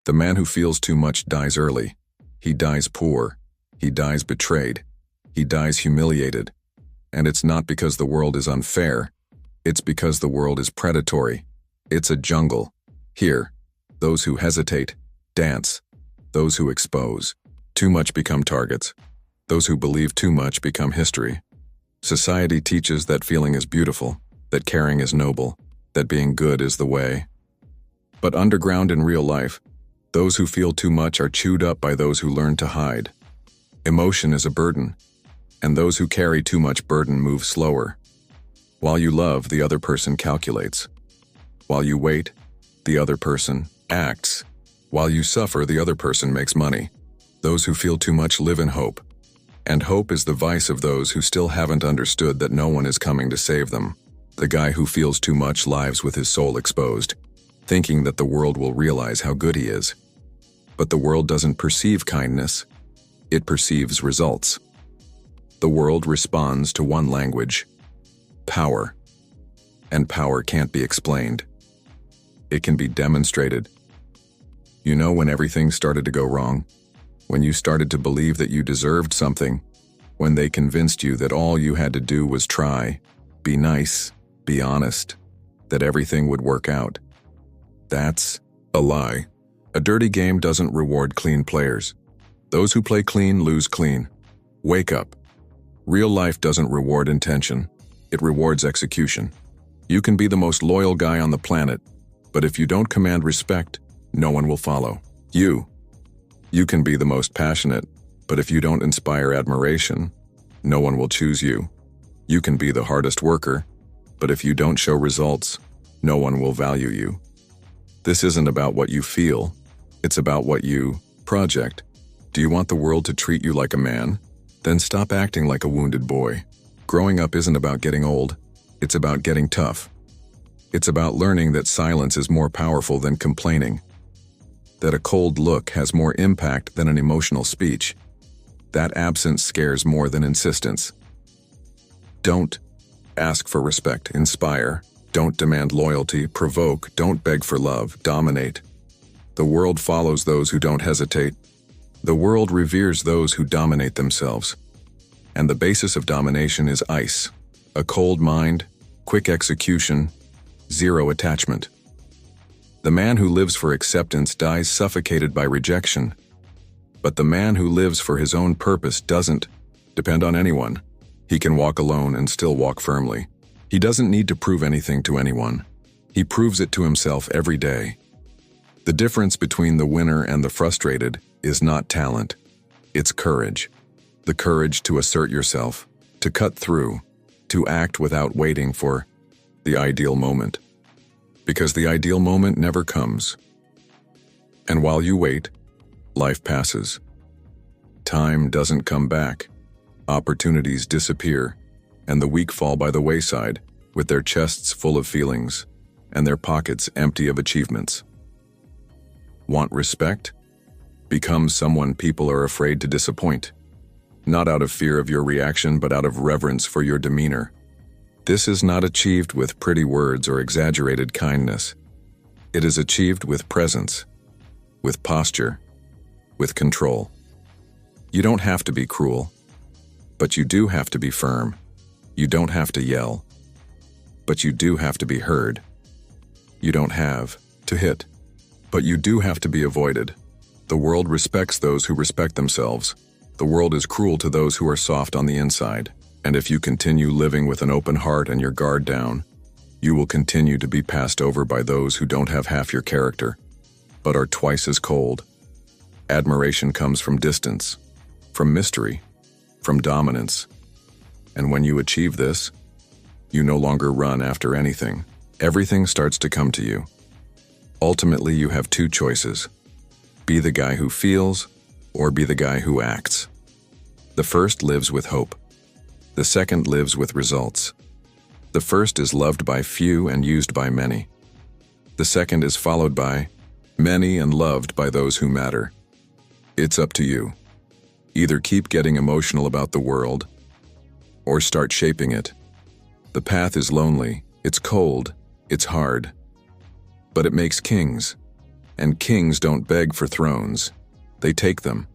The man who feels too much dies early. He dies poor. He dies betrayed. He dies humiliated. And it's not because the world is unfair. It's because the world is predatory. It's a jungle. Here, those who hesitate, dance. Those who expose, too much become targets. Those who believe too much become history. Society teaches that feeling is beautiful, that caring is noble, that being good is the way. But underground in real life, those who feel too much are chewed up by those who learn to hide. Emotion is a burden, and those who carry too much burden move slower. While you love, the other person calculates. While you wait, the other person acts. While you suffer, the other person makes money. Those who feel too much live in hope. And hope is the vice of those who still haven't understood that no one is coming to save them. The guy who feels too much lives with his soul exposed, thinking that the world will realize how good he is. But the world doesn't perceive kindness. It perceives results. The world responds to one language: power. And power can't be explained. It can be demonstrated. You know when everything started to go wrong? When you started to believe that you deserved something, when they convinced you that all you had to do was try, be nice, be honest, that everything would work out. That's a lie. A dirty game doesn't reward clean players. Those who play clean lose clean. Wake up. Real life doesn't reward intention. It rewards execution. You can be the most loyal guy on the planet, but if you don't command respect, no one will follow. You can be the most passionate, but if you don't inspire admiration, no one will choose you. You can be the hardest worker, but if you don't show results, no one will value you. This isn't about what you feel, it's about what you project. Do you want the world to treat you like a man? Then stop acting like a wounded boy. Growing up isn't about getting old, it's about getting tough. It's about learning that silence is more powerful than complaining, that a cold look has more impact than an emotional speech, that absence scares more than insistence. Don't ask for respect, inspire. Don't demand loyalty, provoke. Don't beg for love, dominate. The world follows those who don't hesitate. The world reveres those who dominate themselves. And the basis of domination is ice: a cold mind, quick execution, zero attachment. The man who lives for acceptance dies suffocated by rejection. But the man who lives for his own purpose doesn't depend on anyone. He can walk alone and still walk firmly. He doesn't need to prove anything to anyone. He proves it to himself every day. The difference between the winner and the frustrated is not talent. It's courage. The courage to assert yourself, to cut through, to act without waiting for the ideal moment. Because the ideal moment never comes. And while you wait, life passes. Time doesn't come back. Opportunities disappear, and the weak fall by the wayside, with their chests full of feelings, and their pockets empty of achievements. Want respect? Become someone people are afraid to disappoint. Not out of fear of your reaction, but out of reverence for your demeanor. This is not achieved with pretty words or exaggerated kindness. It is achieved with presence, with posture, with control. You don't have to be cruel, but you do have to be firm. You don't have to yell, but you do have to be heard. You don't have to hit, but you do have to be avoided. The world respects those who respect themselves. The world is cruel to those who are soft on the inside. And if you continue living with an open heart and your guard down, you will continue to be passed over by those who don't have half your character, but are twice as cold. Admiration comes from distance, from mystery, from dominance. And when you achieve this, you no longer run after anything. Everything starts to come to you. Ultimately, you have two choices: be the guy who feels, or be the guy who acts. The first lives with hope. The second lives with results. The first is loved by few and used by many. The second is followed by many and loved by those who matter. It's up to you. Either keep getting emotional about the world, or start shaping it. The path is lonely, it's cold, it's hard, but it makes kings, And kings don't beg for thrones. They take them.